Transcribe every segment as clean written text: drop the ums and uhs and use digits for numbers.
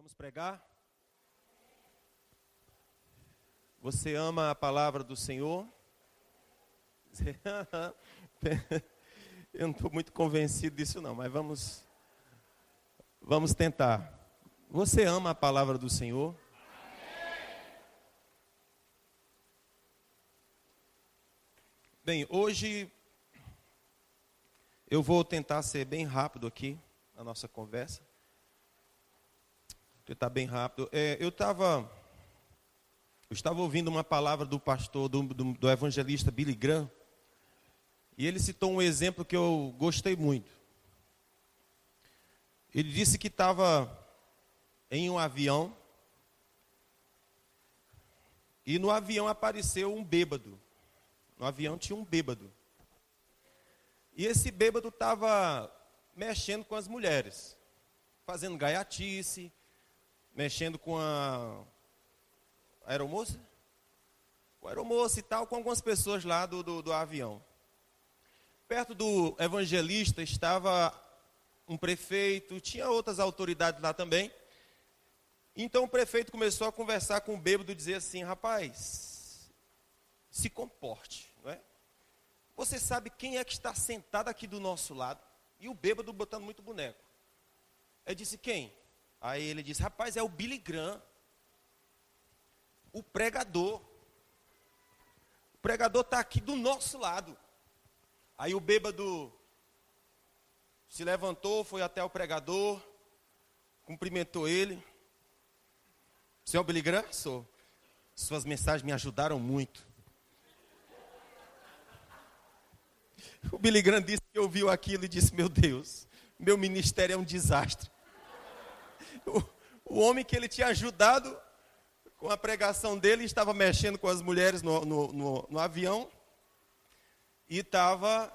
Vamos pregar? Você ama a palavra do Senhor? Eu não estou muito convencido disso não, mas vamos tentar. Você ama a palavra do Senhor? Bem, hoje eu vou tentar ser bem rápido aqui na nossa conversa. Tentar bem rápido. Eu estava ouvindo uma palavra do pastor, do evangelista Billy Graham, e ele citou um exemplo que eu gostei muito. Ele disse que estava em um avião, e no avião apareceu um bêbado. No avião tinha um bêbado. E esse bêbado estava mexendo com as mulheres, fazendo gaiatice, mexendo com a aeromoça? Com a aeromoça e tal, com algumas pessoas lá do avião. Perto do evangelista estava um prefeito, tinha outras autoridades lá também. Então o prefeito começou a conversar com o bêbado e dizer assim: rapaz, se comporte, não é? Você sabe quem é que está sentado aqui do nosso lado? E o bêbado botando muito boneco. Ele disse: quem? Aí ele disse: rapaz, é o Billy Graham, o pregador. O pregador está aqui do nosso lado. Aí o bêbado se levantou, foi até o pregador, cumprimentou ele. Senhor Billy Graham? Sou. Suas mensagens me ajudaram muito. O Billy Graham disse que ouviu aquilo e disse: meu Deus, meu ministério é um desastre. O homem que ele tinha ajudado com a pregação dele estava mexendo com as mulheres no avião e estava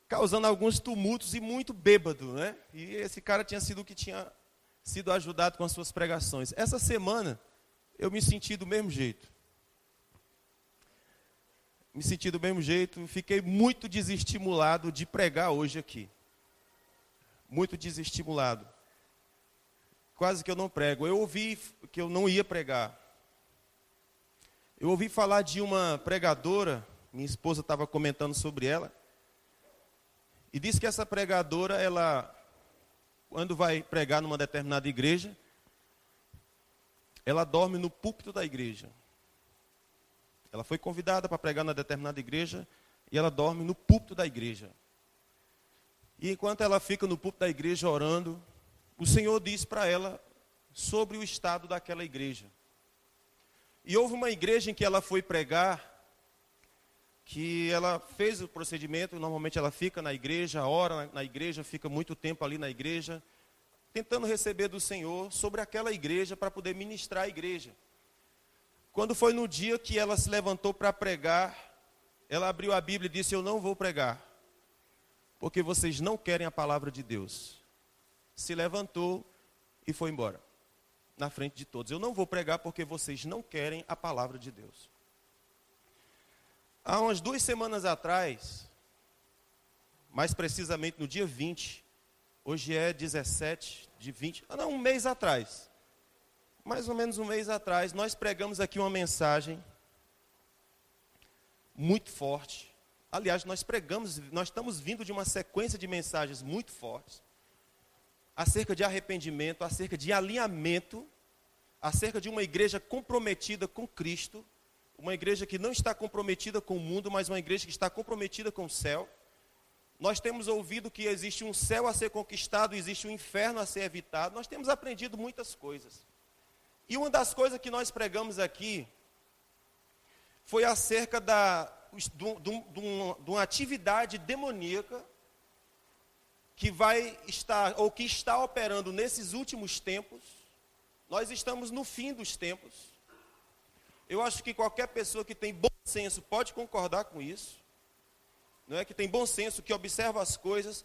causando alguns tumultos e muito bêbado, né? E esse cara tinha sido o que tinha sido ajudado com as suas pregações. Essa semana eu me senti do mesmo jeito. Me senti do mesmo jeito, fiquei muito desestimulado de pregar hoje aqui. Muito desestimulado. Quase que eu não prego. Eu ouvi que eu não ia pregar. Eu ouvi falar de uma pregadora, minha esposa estava comentando sobre ela, e disse que essa pregadora, ela, quando vai pregar numa determinada igreja, ela dorme no púlpito da igreja. Ela foi convidada para pregar na determinada igreja e ela dorme no púlpito da igreja. E enquanto ela fica no púlpito da igreja orando, o Senhor diz para ela sobre o estado daquela igreja. E houve uma igreja em que ela foi pregar, que ela fez o procedimento, normalmente ela fica na igreja, ora na igreja, fica muito tempo ali na igreja, tentando receber do Senhor sobre aquela igreja para poder ministrar a igreja. Quando foi no dia que ela se levantou para pregar, ela abriu a Bíblia e disse: eu não vou pregar, porque vocês não querem a palavra de Deus. Se levantou e foi embora, na frente de todos. Eu não vou pregar porque vocês não querem a palavra de Deus. Há umas 2 semanas atrás, mais precisamente no dia 20, hoje é 17 de 20, um mês atrás, mais ou menos um mês atrás, nós pregamos aqui uma mensagem muito forte. Aliás, nós estamos vindo de uma sequência de mensagens muito fortes, acerca de arrependimento, acerca de alinhamento, acerca de uma igreja comprometida com Cristo, uma igreja que não está comprometida com o mundo, mas uma igreja que está comprometida com o céu. Nós temos ouvido que existe um céu a ser conquistado, existe um inferno a ser evitado. Nós temos aprendido muitas coisas. E uma das coisas que nós pregamos aqui foi acerca de uma atividade demoníaca que vai estar, ou que está operando nesses últimos tempos. Nós estamos no fim dos tempos. Eu acho que qualquer pessoa que tem bom senso pode concordar com isso. Não é? Que tem bom senso, que observa as coisas,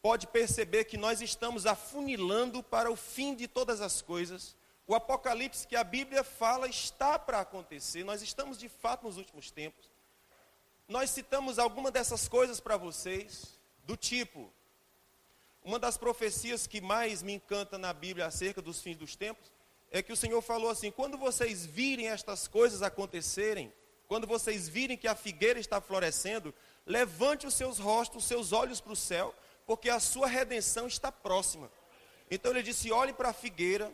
pode perceber que nós estamos afunilando para o fim de todas as coisas. O apocalipse que a Bíblia fala está para acontecer. Nós estamos de fato nos últimos tempos. Nós citamos alguma dessas coisas para vocês, do tipo: Uma das profecias que mais me encanta na Bíblia acerca dos fins dos tempos é que o Senhor falou assim: quando vocês virem estas coisas acontecerem, quando vocês virem que a figueira está florescendo, levante os seus rostos, os seus olhos para o céu, porque a sua redenção está próxima. Então ele disse: olhem para a figueira,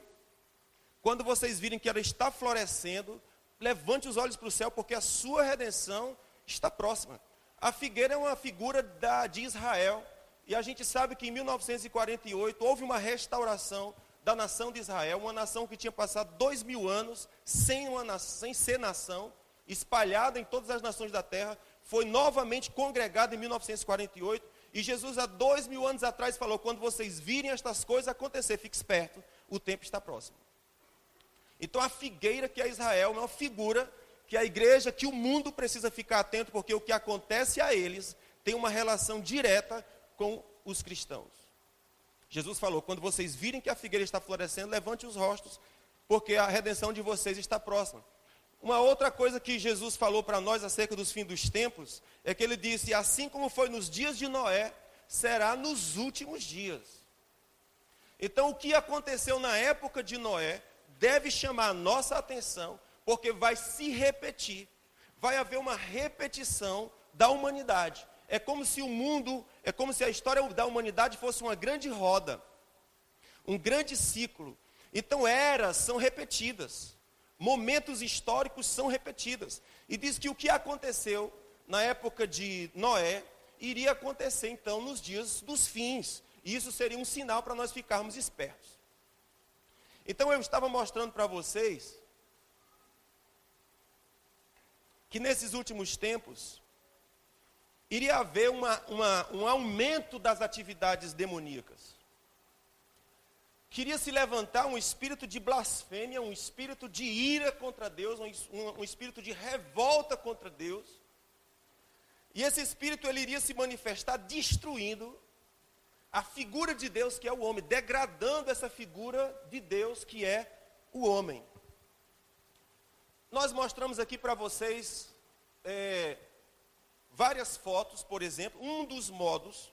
quando vocês virem que ela está florescendo, levante os olhos para o céu, porque a sua redenção está próxima. A figueira é uma figura de Israel, e a gente sabe que em 1948 houve uma restauração da nação de Israel, uma nação que tinha passado 2000 anos sem ser nação, espalhada em todas as nações da terra, foi novamente congregada em 1948, e Jesus há 2000 anos atrás falou: quando vocês virem estas coisas acontecer, fique esperto, o tempo está próximo. Então a figueira que é Israel é uma figura que a igreja, que o mundo precisa ficar atento, porque o que acontece a eles tem uma relação direta com os cristãos. Jesus falou: quando vocês virem que a figueira está florescendo, levante os rostos, porque a redenção de vocês está próxima. Uma outra coisa que Jesus falou para nós acerca dos fins dos tempos, é que ele disse: assim como foi nos dias de Noé, será nos últimos dias. Então o que aconteceu na época de Noé deve chamar a nossa atenção, porque vai se repetir, vai haver uma repetição da humanidade. É como se a história da humanidade fosse uma grande roda, um grande ciclo. Então eras são repetidas, momentos históricos são repetidos. E diz que o que aconteceu na época de Noé, iria acontecer então nos dias dos fins. E isso seria um sinal para nós ficarmos espertos. Então eu estava mostrando para vocês que nesses últimos tempos iria haver um aumento das atividades demoníacas. Queria se levantar um espírito de blasfêmia, um espírito de ira contra Deus, um espírito de revolta contra Deus. E esse espírito ele iria se manifestar destruindo a figura de Deus, que é o homem, degradando essa figura de Deus, que é o homem. Nós mostramos aqui para vocês várias fotos, por exemplo. Um dos modos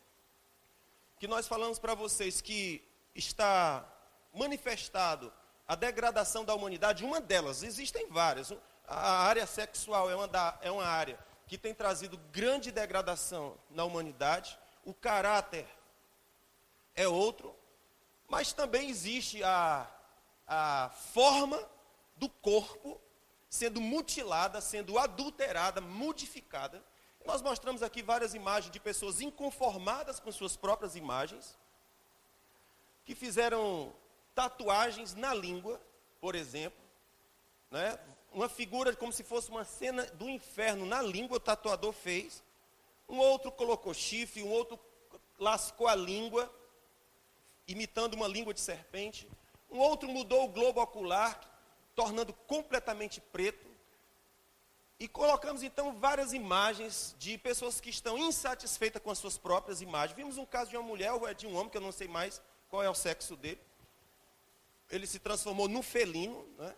que nós falamos para vocês que está manifestado a degradação da humanidade, uma delas, existem várias. A área sexual é uma área que tem trazido grande degradação na humanidade. O caráter é outro, mas também existe a forma do corpo sendo mutilada, sendo adulterada, modificada. Nós mostramos aqui várias imagens de pessoas inconformadas com suas próprias imagens, que fizeram tatuagens na língua, por exemplo, né? Uma figura como se fosse uma cena do inferno na língua, o tatuador fez. Um outro colocou chifre, um outro lascou a língua, imitando uma língua de serpente. Um outro mudou o globo ocular, tornando completamente preto. E colocamos então várias imagens de pessoas que estão insatisfeitas com as suas próprias imagens. Vimos um caso de uma mulher ou de um homem, que eu não sei mais qual é o sexo dele. Ele se transformou num felino, né?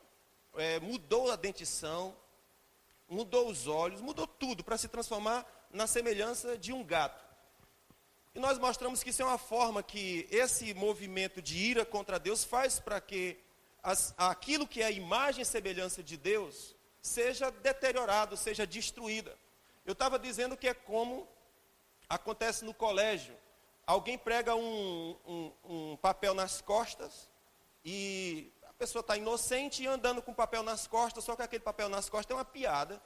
Mudou a dentição, mudou os olhos, mudou tudo para se transformar na semelhança de um gato. E nós mostramos que isso é uma forma que esse movimento de ira contra Deus faz para que aquilo que é a imagem e semelhança de Deus seja deteriorado, seja destruída. Eu estava dizendo que é como acontece no colégio. Alguém prega um papel nas costas e a pessoa está inocente e andando com o papel nas costas, só que aquele papel nas costas é uma piada.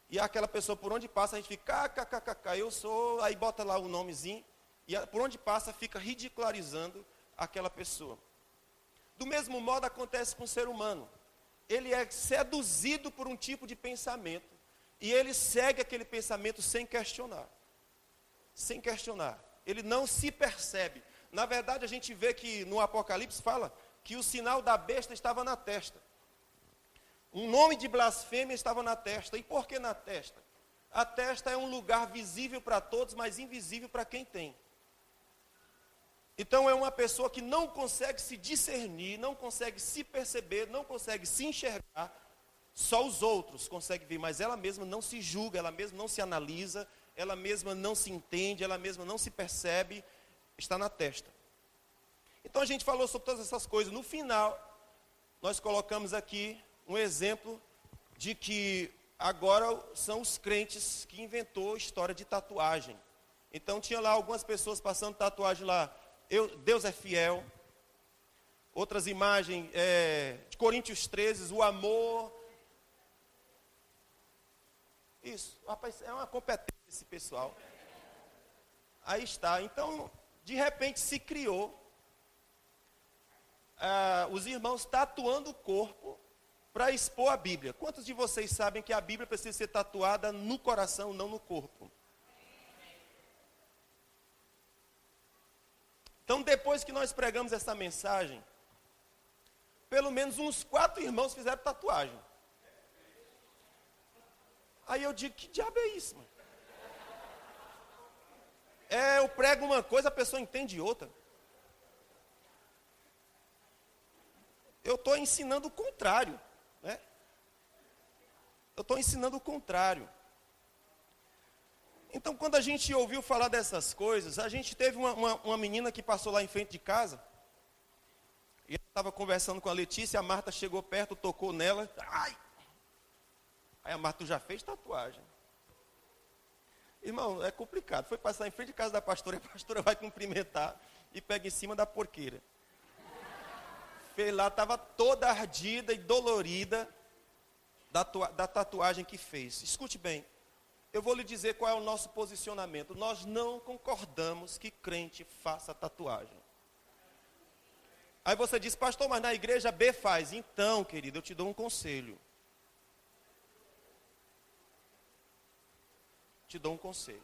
E aquela pessoa, por onde passa, a gente fica, kkkk, eu sou, aí bota lá o nomezinho, e por onde passa, fica ridicularizando aquela pessoa. Do mesmo modo acontece com o ser humano. Ele é seduzido por um tipo de pensamento, e ele segue aquele pensamento sem questionar. Sem questionar. Ele não se percebe. Na verdade, a gente vê que no Apocalipse fala que o sinal da besta estava na testa. Um nome de blasfêmia estava na testa. E por que na testa? A testa é um lugar visível para todos, mas invisível para quem tem. Então é uma pessoa que não consegue se discernir, não consegue se perceber, não consegue se enxergar. Só os outros conseguem ver, mas ela mesma não se julga, ela mesma não se analisa, ela mesma não se entende, ela mesma não se percebe, está na testa. Então a gente falou sobre todas essas coisas. No final, nós colocamos aqui um exemplo de que agora são os crentes que inventou a história de tatuagem. Então tinha lá algumas pessoas passando tatuagem lá. Deus é fiel. Outras imagens, de Coríntios 13, o amor. Isso, rapaz, é uma competência esse pessoal. Aí está. Então, de repente se criou os irmãos tatuando o corpo para expor a Bíblia. Quantos de vocês sabem que a Bíblia precisa ser tatuada no coração, não no corpo? Então, depois que nós pregamos essa mensagem, pelo menos uns 4 irmãos fizeram tatuagem. Aí eu digo, que diabo é isso, mano? Eu prego uma coisa, a pessoa entende outra. Eu estou ensinando o contrário, né? Eu estou ensinando o contrário. Então, quando a gente ouviu falar dessas coisas, a gente teve uma menina que passou lá em frente de casa, e ela estava conversando com a Letícia, a Marta chegou perto, tocou nela, ai! Aí a Marta, tu já fez tatuagem? Irmão, é complicado, foi passar em frente de casa da pastora, a pastora vai cumprimentar e pega em cima da porqueira. Fez lá, estava toda ardida e dolorida da tatuagem que fez. Escute bem, eu vou lhe dizer qual é o nosso posicionamento. Nós não concordamos que crente faça tatuagem. Aí você diz, pastor, mas na igreja B faz. Então, querido, eu te dou um conselho. Te dou um conselho.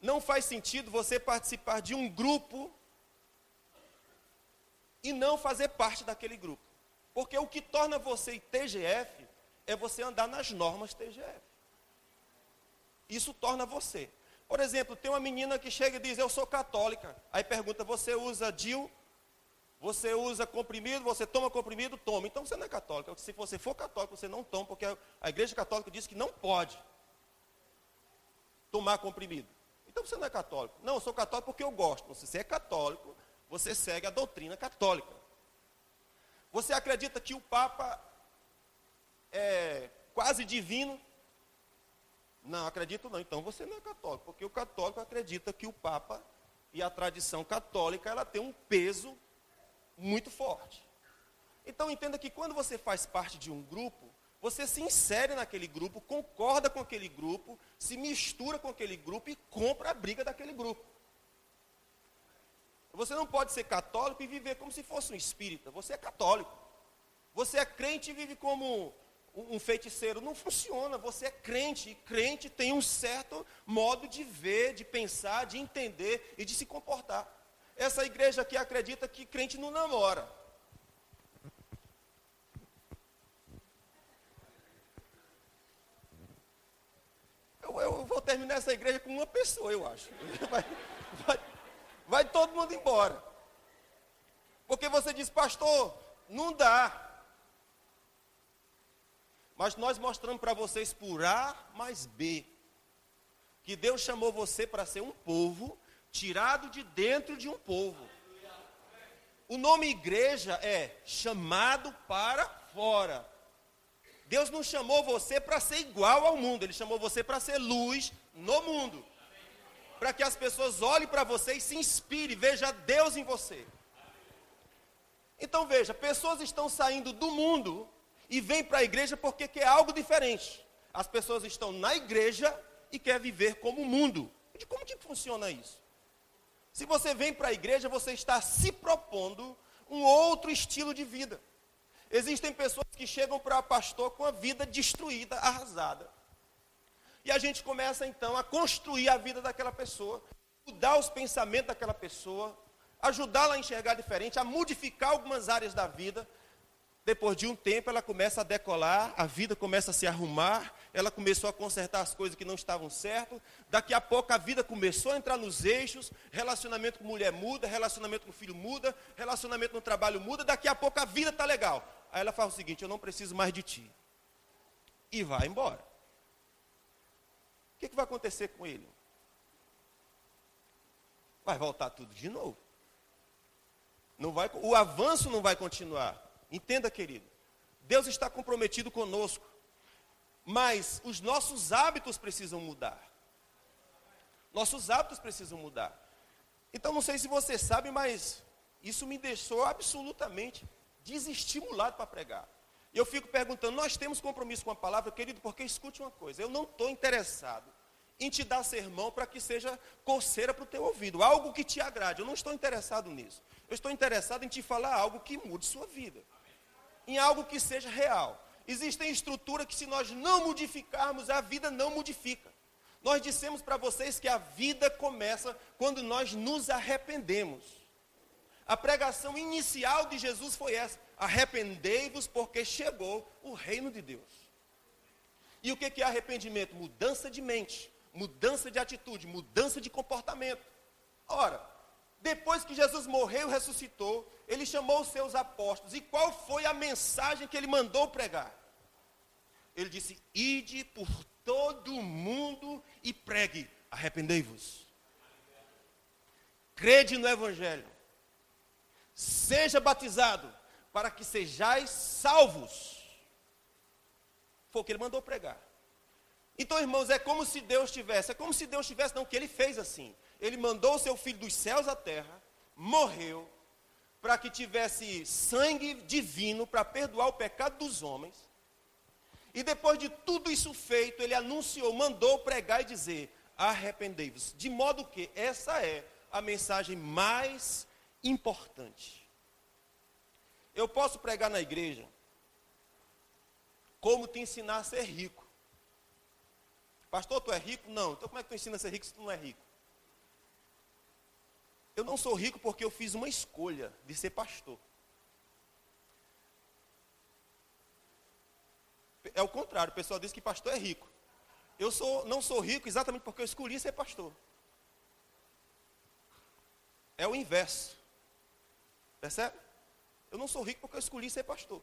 Não faz sentido você participar de um grupo e não fazer parte daquele grupo. Porque o que torna você TGF é você andar nas normas TGF. Isso torna você. Por exemplo, tem uma menina que chega e diz, eu sou católica. Aí pergunta, você usa DIU? Você usa comprimido? Você toma comprimido? Toma. Então você não é católica. Se você for católico, você não toma, porque a igreja católica diz que não pode tomar comprimido. Então você não é católico. Não, eu sou católico porque eu gosto. Se você é católico, você segue a doutrina católica. Você acredita que o Papa é quase divino? Não, acredito não. Então você não é católico, porque o católico acredita que o Papa e a tradição católica, ela tem um peso muito forte. Então entenda que quando você faz parte de um grupo, você se insere naquele grupo, concorda com aquele grupo, se mistura com aquele grupo e compra a briga daquele grupo. Você não pode ser católico e viver como se fosse um espírita. Você é católico. Você é crente e vive como um feiticeiro. Não funciona. Você é crente. E crente tem um certo modo de ver, de pensar, de entender e de se comportar. Essa igreja aqui acredita que crente não namora. Eu vou terminar essa igreja com uma pessoa, eu acho. Vai todo mundo embora. Porque você diz, pastor, não dá. Mas nós mostramos para vocês por A mais B, que Deus chamou você para ser um povo, tirado de dentro de um povo. O nome igreja é chamado para fora. Deus não chamou você para ser igual ao mundo, Ele chamou você para ser luz no mundo. Para que as pessoas olhem para você e se inspirem, vejam Deus em você. Então veja, pessoas estão saindo do mundo e vêm para a igreja porque quer algo diferente. As pessoas estão na igreja e querem viver como o mundo. E como que funciona isso? Se você vem para a igreja, você está se propondo um outro estilo de vida. Existem pessoas que chegam para pastor com a vida destruída, arrasada. E a gente começa então a construir a vida daquela pessoa, mudar os pensamentos daquela pessoa, ajudá-la a enxergar diferente, a modificar algumas áreas da vida. Depois de um tempo ela começa a decolar, a vida começa a se arrumar, ela começou a consertar as coisas que não estavam certas, daqui a pouco a vida começou a entrar nos eixos, relacionamento com mulher muda, relacionamento com filho muda, relacionamento no trabalho muda, daqui a pouco a vida está legal. Aí ela fala o seguinte, eu não preciso mais de ti. E vai embora. O que vai acontecer com ele? Vai voltar tudo de novo. O avanço não vai continuar. Entenda, querido. Deus está comprometido conosco. Mas os nossos hábitos precisam mudar. Nossos hábitos precisam mudar. Então, não sei se você sabe, mas isso me deixou absolutamente desestimulado para pregar. E eu fico perguntando, nós temos compromisso com a palavra, querido, porque escute uma coisa, eu não estou interessado em te dar sermão para que seja coceira para o teu ouvido, algo que te agrade, eu não estou interessado nisso. Eu estou interessado em te falar algo que mude sua vida, em algo que seja real. Existem estruturas que se nós não modificarmos, a vida não modifica. Nós dissemos para vocês que a vida começa quando nós nos arrependemos. A pregação inicial de Jesus foi essa: arrependei-vos porque chegou o reino de Deus. E o que é arrependimento? Mudança de mente, mudança de atitude, mudança de comportamento. Ora, depois que Jesus morreu e ressuscitou, ele chamou os seus apóstolos. E qual foi a mensagem que ele mandou pregar? Ele disse: ide por todo o mundo e pregue, arrependei-vos. Crede no Evangelho. Seja batizado, para que sejais salvos. Foi o que ele mandou pregar. Então, irmãos, é como se Deus tivesse, não, que ele fez assim. Ele mandou o seu Filho dos céus à terra, morreu, para que tivesse sangue divino para perdoar o pecado dos homens. E depois de tudo isso feito, ele anunciou, mandou pregar e dizer: arrependei-vos. De modo que essa é a mensagem mais importante. Eu posso pregar na igreja como te ensinar a ser rico. Pastor, tu é rico? Não. Então como é que tu ensina a ser rico se tu não é rico? Eu não sou rico porque eu fiz uma escolha de ser pastor. É o contrário, o pessoal diz que pastor é rico. Não sou rico exatamente porque eu escolhi ser pastor. É o inverso. Percebe? Eu não sou rico porque eu escolhi ser pastor.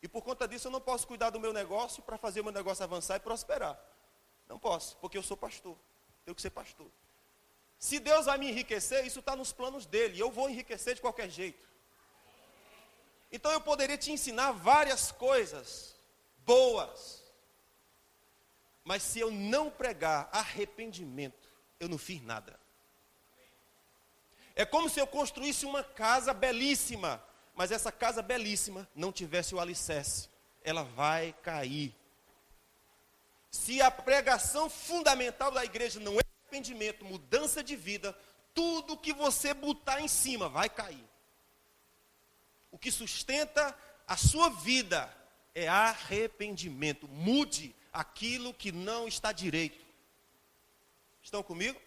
E por conta disso eu não posso cuidar do meu negócio para fazer o meu negócio avançar e prosperar. Não posso, porque eu sou pastor. Tenho que ser pastor. Se Deus vai me enriquecer, isso está nos planos dele. E eu vou enriquecer de qualquer jeito. Então eu poderia te ensinar várias coisas boas. Mas se eu não pregar arrependimento, eu não fiz nada. É como se eu construísse uma casa belíssima, mas essa casa belíssima não tivesse o alicerce. Ela vai cair. Se a pregação fundamental da igreja não é arrependimento, mudança de vida, tudo que você botar em cima vai cair. O que sustenta a sua vida é arrependimento. Mude aquilo que não está direito. Estão comigo?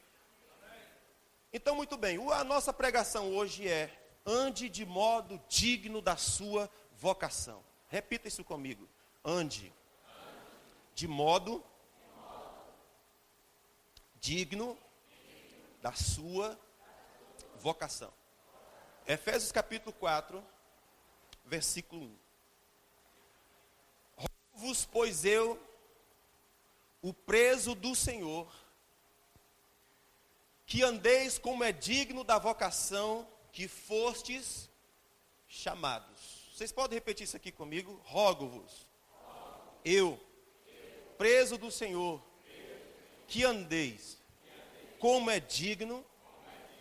Então, muito bem, a nossa pregação hoje é: ande de modo digno da sua vocação. Repita isso comigo. Ande de modo digno da sua vocação. Efésios capítulo 4, versículo 1. Rogo-vos, pois eu, o preso do Senhor, que andeis como é digno da vocação que fostes chamados. Vocês podem repetir isso aqui comigo? Rogo-vos, eu, preso do Senhor, que andeis como é digno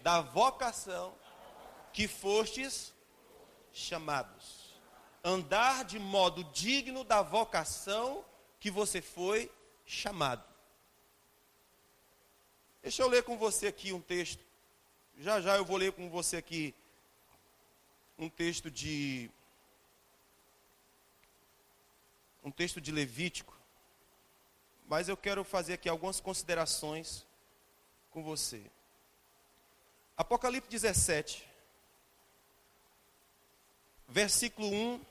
da vocação que fostes chamados. Andar de modo digno da vocação que você foi chamado. Deixa eu ler com você aqui um texto. Já eu vou ler com você aqui um texto de Levítico. Mas eu quero fazer aqui algumas considerações com você. Apocalipse 17, versículo 1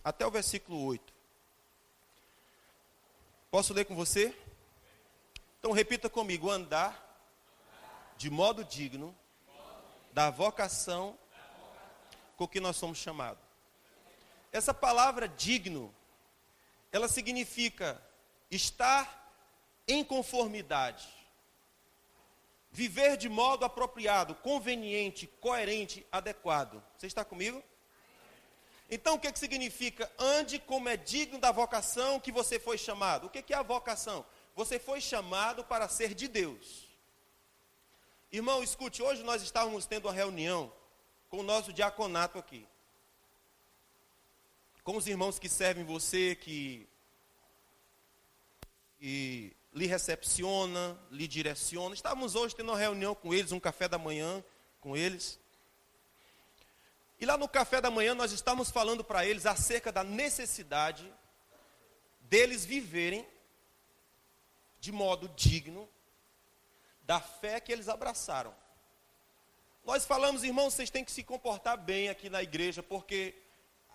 até o versículo 8. Posso ler com você? Então repita comigo: andar de modo digno da vocação com que nós somos chamados. Essa palavra digno, ela significa estar em conformidade, Viver de modo apropriado, conveniente, coerente, adequado. Você está comigo? Então o que significa? Ande como é digno da vocação que você foi chamado. O que é a vocação? Você foi chamado para ser de Deus. Irmão, escute, hoje nós estávamos tendo uma reunião com o nosso diaconato aqui. Com os irmãos que servem você, que lhe recepciona, lhe direciona. Estávamos hoje tendo uma reunião com eles, um café da manhã com eles. E lá no café da manhã nós estávamos falando para eles acerca da necessidade deles viverem de modo digno da fé que eles abraçaram. Nós falamos, irmãos, vocês têm que se comportar bem aqui na igreja, porque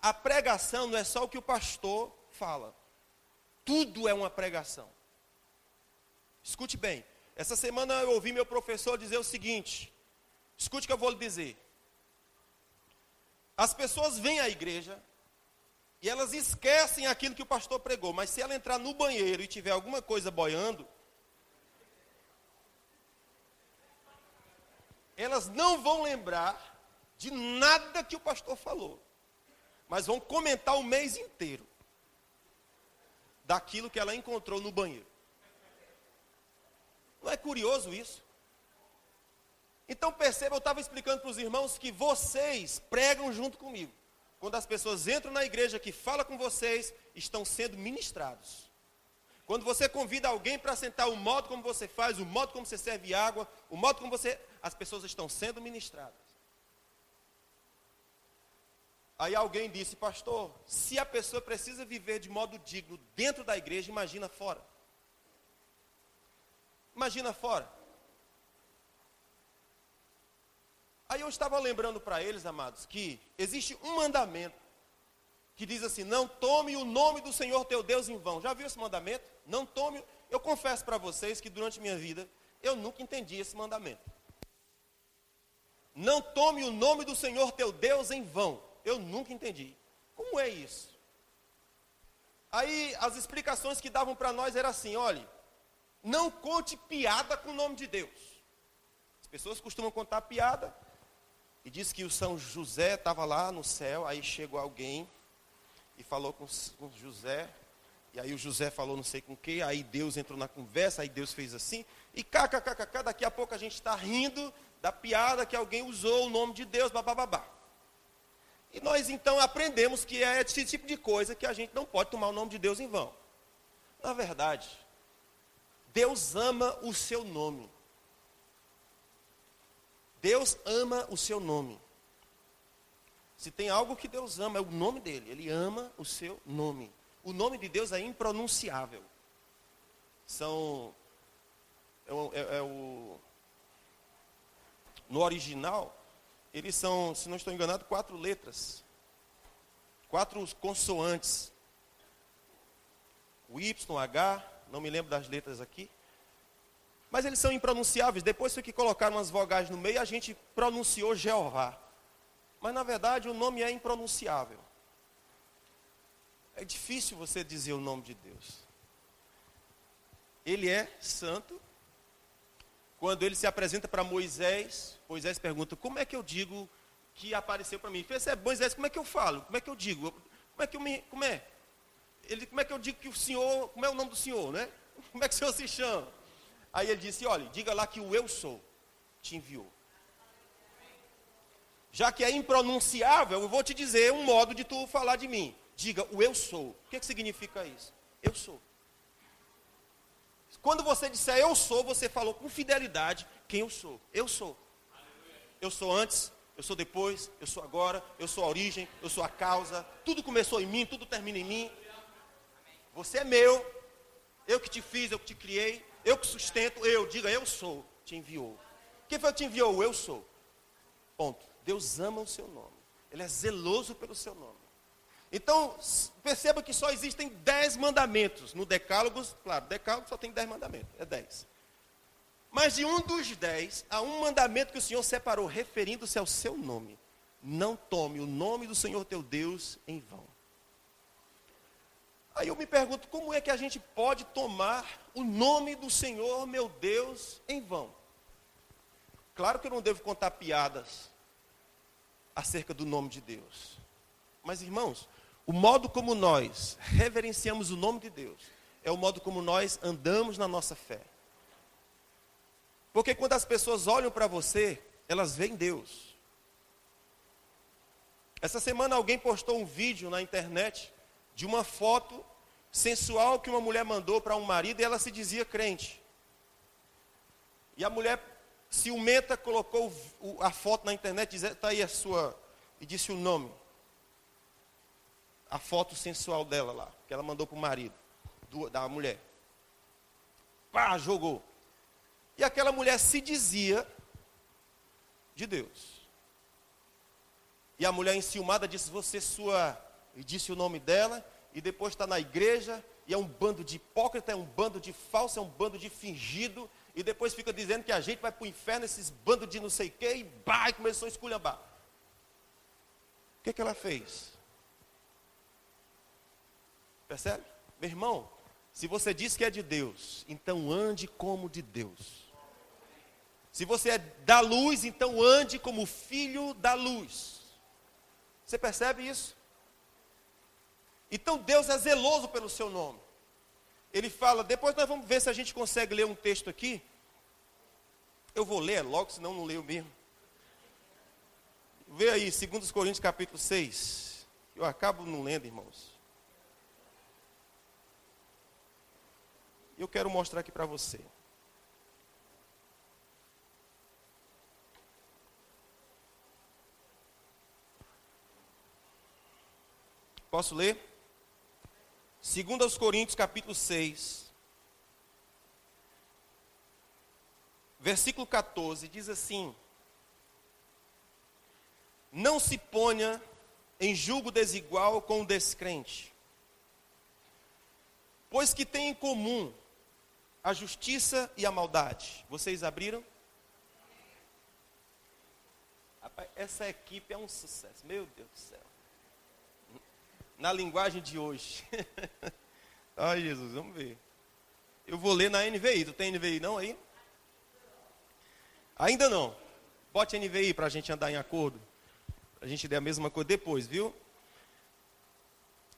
a pregação não é só o que o pastor fala. Tudo é uma pregação. Escute bem, essa semana eu ouvi meu professor dizer o seguinte, escute o que eu vou lhe dizer. As pessoas vêm à igreja e elas esquecem aquilo que o pastor pregou, mas se ela entrar no banheiro e tiver alguma coisa boiando, elas não vão lembrar de nada que o pastor falou, mas vão comentar o mês inteiro daquilo que ela encontrou no banheiro. Não é curioso isso? Então perceba, eu estava explicando para os irmãos que vocês pregam junto comigo. Quando as pessoas entram na igreja que fala com vocês, estão sendo ministrados. Quando você convida alguém para sentar, o modo como você faz, o modo como você serve água, o modo como você... As pessoas estão sendo ministradas. Aí alguém disse, pastor, se a pessoa precisa viver de modo digno dentro da igreja, imagina fora. Imagina fora. Aí eu estava lembrando para eles, amados, que existe um mandamento que diz assim, não tome o nome do Senhor teu Deus em vão. Já viu esse mandamento? Não tome. Eu confesso para vocês que durante minha vida, eu nunca entendi esse mandamento. Não tome o nome do Senhor teu Deus em vão. Eu nunca entendi. Como é isso? Aí as explicações que davam para nós eram assim, olhe, não conte piada com o nome de Deus. As pessoas costumam contar piada. E diz que o São José estava lá no céu, aí chegou alguém e falou com José. E aí o José falou não sei com quem, aí Deus entrou na conversa, aí Deus fez assim. E kkkk, daqui a pouco a gente está rindo da piada que alguém usou o nome de Deus, babababá. E nós então aprendemos que é esse tipo de coisa que a gente não pode tomar o nome de Deus em vão. Na verdade, Deus ama o seu nome. Deus ama o seu nome. Se tem algo que Deus ama, é o nome dele. Ele ama o seu nome. O nome de Deus é impronunciável. No original, eles são, se não estou enganado, 4 letras. 4 consoantes. O Y, o H, não me lembro das letras aqui. Mas eles são impronunciáveis. Depois foi que colocaram umas vogais no meio, a gente pronunciou Jeová. Mas na verdade o nome é impronunciável. É difícil você dizer o nome de Deus. Ele é santo. Quando ele se apresenta para Moisés, Moisés pergunta, como é que eu digo que apareceu para mim? Moisés, como é que eu falo? Como é que eu digo? Como é que eu digo que o Senhor, como é o nome do Senhor, né? Como é que o Senhor se chama? Aí ele disse, olha, diga lá que o eu sou te enviou. Já que é impronunciável, eu vou te dizer um modo de tu falar de mim. Diga, o eu sou. O que significa isso? Eu sou. Quando você disser eu sou, você falou com fidelidade quem eu sou. Eu sou. Eu sou antes, eu sou depois, eu sou agora, eu sou a origem, eu sou a causa. Tudo começou em mim, tudo termina em mim. Você é meu, eu que te fiz, eu que te criei. Eu que sustento, diga, eu sou, te enviou. Quem foi que te enviou? Eu sou. Ponto. Deus ama o seu nome. Ele é zeloso pelo seu nome. Então, perceba que só existem 10 mandamentos. No Decálogo, claro, Decálogo só tem 10 mandamentos, é 10. Mas de um dos 10, há um mandamento que o Senhor separou, referindo-se ao seu nome. Não tome o nome do Senhor teu Deus em vão. Aí eu me pergunto, como é que a gente pode tomar o nome do Senhor, meu Deus, em vão? Claro que eu não devo contar piadas acerca do nome de Deus. Mas, irmãos, o modo como nós reverenciamos o nome de Deus é o modo como nós andamos na nossa fé. Porque quando as pessoas olham para você, elas veem Deus. Essa semana alguém postou um vídeo na internet de uma foto sensual que uma mulher mandou para um marido e ela se dizia crente. E a mulher ciumenta colocou a foto na internet, dizendo, está aí a sua, e disse o nome. A foto sensual dela lá, que ela mandou para o marido, da mulher. Pá, jogou. E aquela mulher se dizia de Deus. E a mulher enciumada disse, você sua, e disse o nome dela, e depois está na igreja, e é um bando de hipócrita, é um bando de falso, é um bando de fingido, e depois fica dizendo que a gente vai para o inferno, esses bandos de não sei o quê, e bah, e começou a esculhambar. O que ela fez? Percebe? Meu irmão, se você diz que é de Deus, então ande como de Deus. Se você é da luz, então ande como filho da luz. Você percebe isso? Então Deus é zeloso pelo seu nome. Ele fala, depois nós vamos ver se a gente consegue ler um texto aqui. Eu vou ler logo, senão não leio mesmo. Vê aí, 2 Coríntios capítulo 6. Eu acabo não lendo, irmãos. Eu quero mostrar aqui para você. Posso ler? 2 Coríntios capítulo 6. Versículo 14, diz assim: não se ponha em julgo desigual com o descrente, pois que tem em comum a justiça e a maldade. Vocês abriram? Rapaz, essa equipe é um sucesso, meu Deus do céu. Na linguagem de hoje. Ai, Jesus, vamos ver. Eu vou ler na NVI. Tu tem NVI não aí? Ainda não. Bote NVI para a gente andar em acordo. A gente der a mesma coisa depois, viu?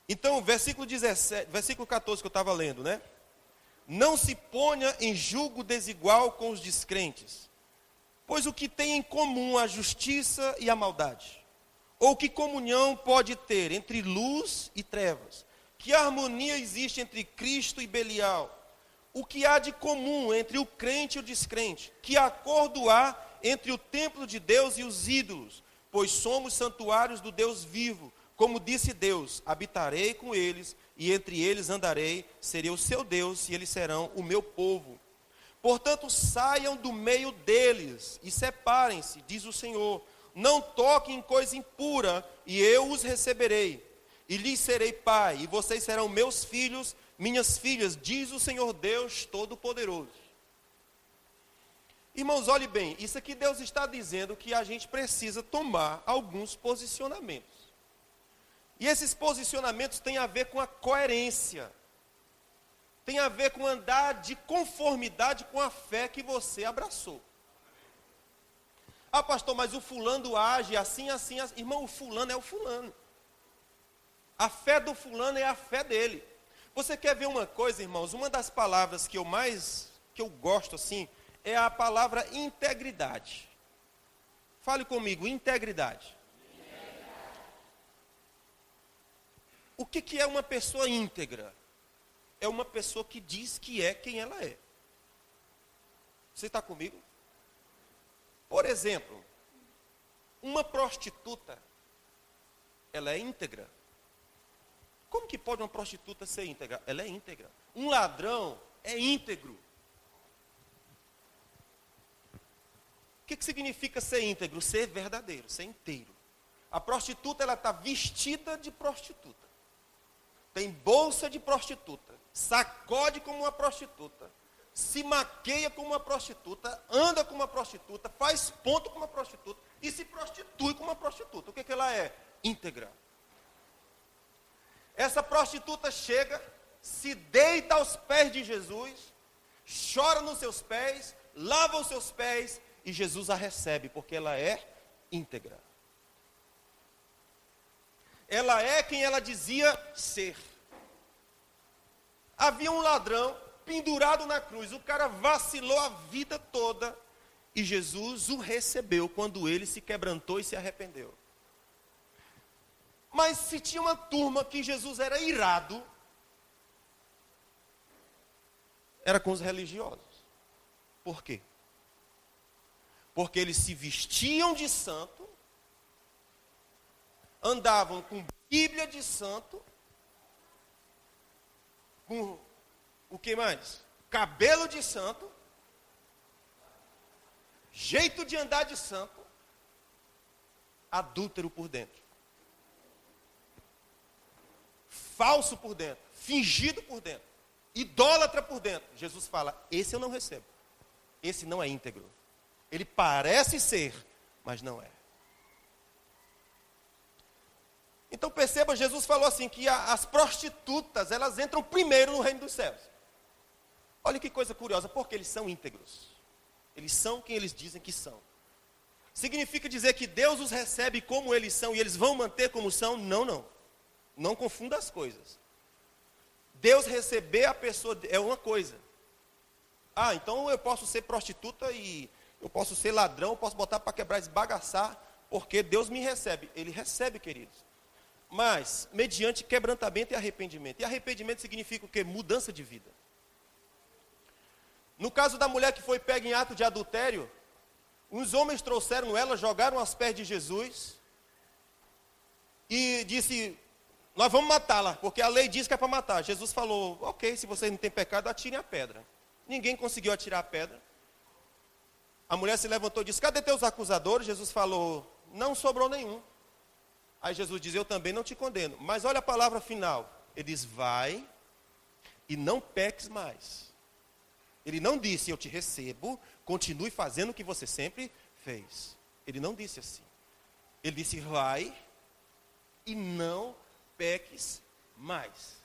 Então, versículo 14 que eu estava lendo, né? Não se ponha em julgo desigual com os descrentes, pois o que tem em comum a justiça e a maldade? Ou que comunhão pode ter entre luz e trevas? Que harmonia existe entre Cristo e Belial? O que há de comum entre o crente e o descrente? Que acordo há entre o templo de Deus e os ídolos? Pois somos santuários do Deus vivo. Como disse Deus, habitarei com eles, e entre eles andarei, serei o seu Deus, e eles serão o meu povo. Portanto, saiam do meio deles, e separem-se, diz o Senhor. Não toquem em coisa impura, e eu os receberei. E lhes serei pai, e vocês serão meus filhos, minhas filhas, diz o Senhor Deus Todo-Poderoso. Irmãos, olhe bem, isso aqui Deus está dizendo que a gente precisa tomar alguns posicionamentos. E esses posicionamentos têm a ver com a coerência. Tem a ver com andar de conformidade com a fé que você abraçou. Ah, pastor, mas o fulano age assim, assim, assim. Irmão, o fulano é o fulano. A fé do fulano é a fé dele. Você quer ver uma coisa, irmãos? Uma das palavras que eu gosto assim, é a palavra integridade. Fale comigo, integridade. O que é uma pessoa íntegra? É uma pessoa que diz que é quem ela é. Você está comigo? Por exemplo, uma prostituta, ela é íntegra. Como que pode uma prostituta ser íntegra? Ela é íntegra. Um ladrão é íntegro. O que significa ser íntegro? Ser verdadeiro, ser inteiro. A prostituta, ela está vestida de prostituta. Tem bolsa de prostituta. Sacode como uma prostituta. Se maqueia como uma prostituta. Anda como uma prostituta. Faz ponto como uma prostituta. E se prostitui como uma prostituta. O que ela é? Íntegra. Essa prostituta chega, se deita aos pés de Jesus, chora nos seus pés, lava os seus pés e Jesus a recebe, porque ela é íntegra. Ela é quem ela dizia ser. Havia um ladrão pendurado na cruz, o cara vacilou a vida toda, e Jesus o recebeu quando ele se quebrantou e se arrependeu. Mas se tinha uma turma que Jesus era irado, era com os religiosos. Por quê? Porque eles se vestiam de santo, andavam com Bíblia de santo, com o que mais? Cabelo de santo, jeito de andar de santo, adúltero por dentro, falso por dentro, fingido por dentro, idólatra por dentro. Jesus fala, esse eu não recebo, esse não é íntegro. Ele parece ser, mas não é. Então perceba, Jesus falou assim, que as prostitutas, elas entram primeiro no reino dos céus. Olha que coisa curiosa, porque eles são íntegros. Eles são quem eles dizem que são. Significa dizer que Deus os recebe como eles são e eles vão manter como são? Não, não. Não confunda as coisas. Deus receber a pessoa é uma coisa. Ah, então eu posso ser prostituta e eu posso ser ladrão, eu posso botar para quebrar, esbagaçar, porque Deus me recebe. Ele recebe, queridos. Mas, mediante quebrantamento e arrependimento. E arrependimento significa o quê? Mudança de vida. No caso da mulher que foi pega em ato de adultério, os homens trouxeram ela, jogaram aos pés de Jesus e disse, nós vamos matá-la, porque a lei diz que é para matar. Jesus falou, ok, se vocês não têm pecado, atirem a pedra. Ninguém conseguiu atirar a pedra. A mulher se levantou e disse, cadê teus acusadores? Jesus falou, não sobrou nenhum. Aí Jesus diz, eu também não te condeno. Mas olha a palavra final. Ele diz, vai e não peques mais. Ele não disse, eu te recebo, continue fazendo o que você sempre fez. Ele não disse assim. Ele disse, vai e não peques mais.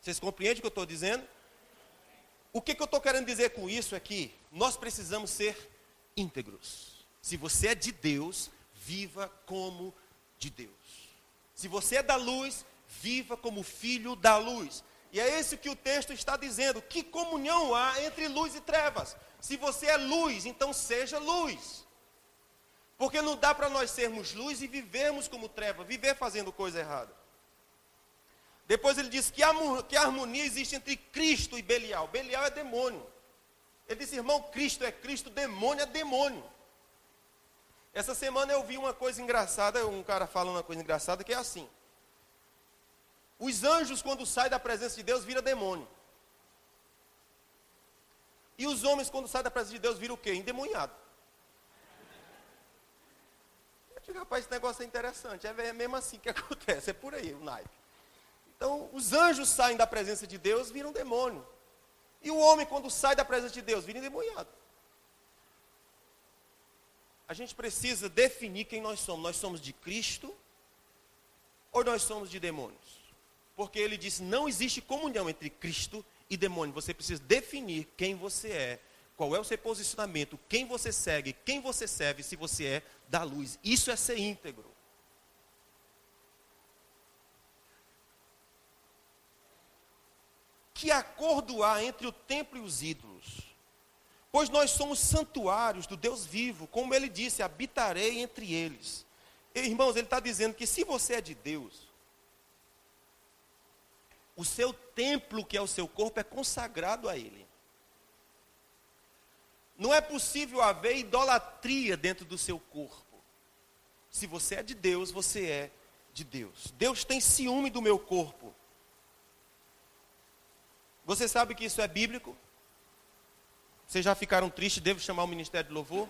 Vocês compreendem o que eu estou dizendo? O que eu estou querendo dizer com isso é que nós precisamos ser íntegros. Se você é de Deus, viva como de Deus. Se você é da luz, viva como filho da luz. E é isso que o texto está dizendo. Que comunhão há entre luz e trevas? Se você é luz, então seja luz. Porque não dá para nós sermos luz e vivermos como treva, viver fazendo coisa errada. Depois ele diz que a harmonia existe entre Cristo e Belial. Belial é demônio. Ele disse, irmão, Cristo é Cristo, demônio é demônio. Essa semana eu vi uma coisa engraçada, um cara falando uma coisa engraçada, que é assim. Os anjos, quando saem da presença de Deus, viram demônio. E os homens, quando saem da presença de Deus, viram o quê? Endemoniado. Eu digo, rapaz, esse negócio é interessante. É mesmo assim que acontece, é por aí o naipe. Então, os anjos saem da presença de Deus, viram demônio. E o homem, quando sai da presença de Deus, vira endemoniado. A gente precisa definir quem nós somos. Nós somos de Cristo ou nós somos de demônios? Porque ele disse, não existe comunhão entre Cristo e demônio. Você precisa definir quem você é, qual é o seu posicionamento, quem você segue, quem você serve, se você é da luz. Isso é ser íntegro. Que acordo há entre o templo e os ídolos? Pois nós somos santuários do Deus vivo, como ele disse, habitarei entre eles. Irmãos, ele está dizendo que se você é de Deus, o seu templo, que é o seu corpo, é consagrado a ele. Não é possível haver idolatria dentro do seu corpo. Se você é de Deus, você é de Deus. Deus tem ciúme do meu corpo. Você sabe que isso é bíblico? Vocês já ficaram tristes? Devo chamar o Ministério de Louvor?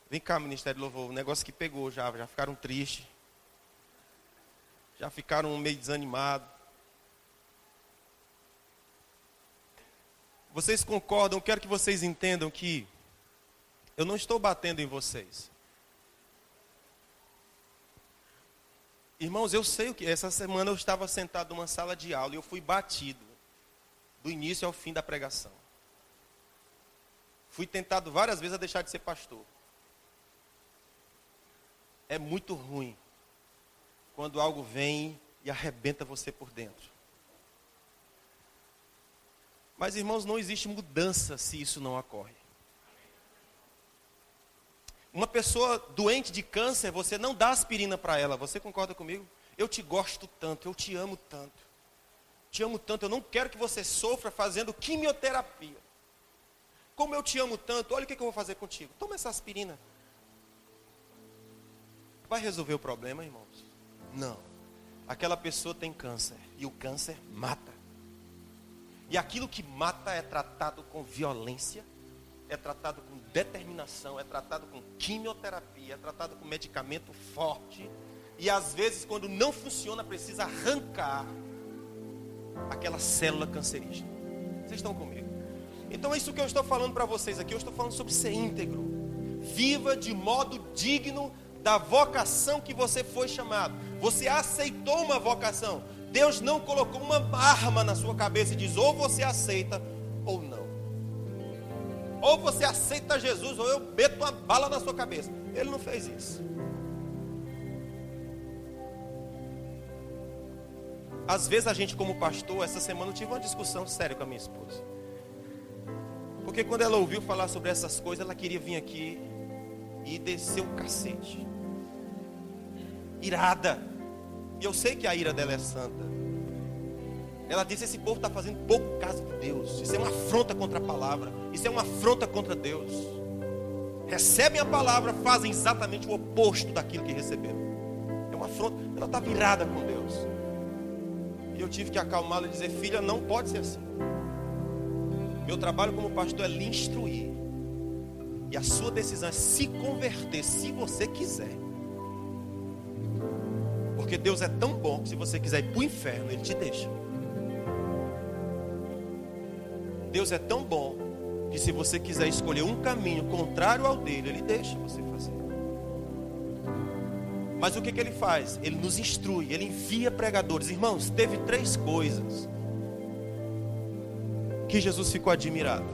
Vem cá, Ministério de Louvor. O negócio que pegou já ficaram tristes. Já ficaram meio desanimados. Vocês concordam? Quero que vocês entendam que eu não estou batendo em vocês. Irmãos, eu sei o que. Essa semana eu estava sentado numa sala de aula e eu fui batido do início ao fim da pregação. Fui tentado várias vezes a deixar de ser pastor. É muito ruim quando algo vem e arrebenta você por dentro. Mas, irmãos, não existe mudança se isso não ocorre. Uma pessoa doente de câncer, você não dá aspirina para ela. Você concorda comigo? Eu te gosto tanto, eu te amo tanto. Te amo tanto, eu não quero que você sofra fazendo quimioterapia. Como eu te amo tanto, olha o que eu vou fazer contigo. Toma essa aspirina. Vai resolver o problema, irmãos? Não. Aquela pessoa tem câncer e o câncer mata. E aquilo que mata é tratado com violência, é tratado com determinação, é tratado com quimioterapia, é tratado com medicamento forte. E às vezes, quando não funciona, precisa arrancar aquela célula cancerígena. Vocês estão comigo? Então é isso que eu estou falando para vocês aqui. Eu estou falando sobre ser íntegro. Viva de modo digno da vocação que você foi chamado. Você aceitou uma vocação. Deus não colocou uma arma na sua cabeça e diz, ou você aceita ou não. Ou você aceita Jesus, ou eu meto uma bala na sua cabeça. Ele não fez isso. Às vezes a gente como pastor, essa semana eu tive uma discussão séria com a minha esposa. Porque quando ela ouviu falar sobre essas coisas, ela queria vir aqui e descer o cacete. Irada. E eu sei que a ira dela é santa. Ela disse, esse povo está fazendo pouco caso de Deus. Isso é uma afronta contra a palavra. Isso é uma afronta contra Deus. Recebem a palavra, fazem exatamente o oposto daquilo que receberam. É uma afronta. Ela está virada com Deus. E eu tive que acalmá-la e dizer, filha, não pode ser assim. Meu trabalho como pastor é lhe instruir. E a sua decisão é se converter, se você quiser. Porque Deus é tão bom que se você quiser ir para o inferno, Ele te deixa. Deus é tão bom que se você quiser escolher um caminho contrário ao dele, Ele deixa você fazer. Mas o que Ele faz? Ele nos instrui, Ele envia pregadores. Irmãos, teve 3 coisas que Jesus ficou admirado.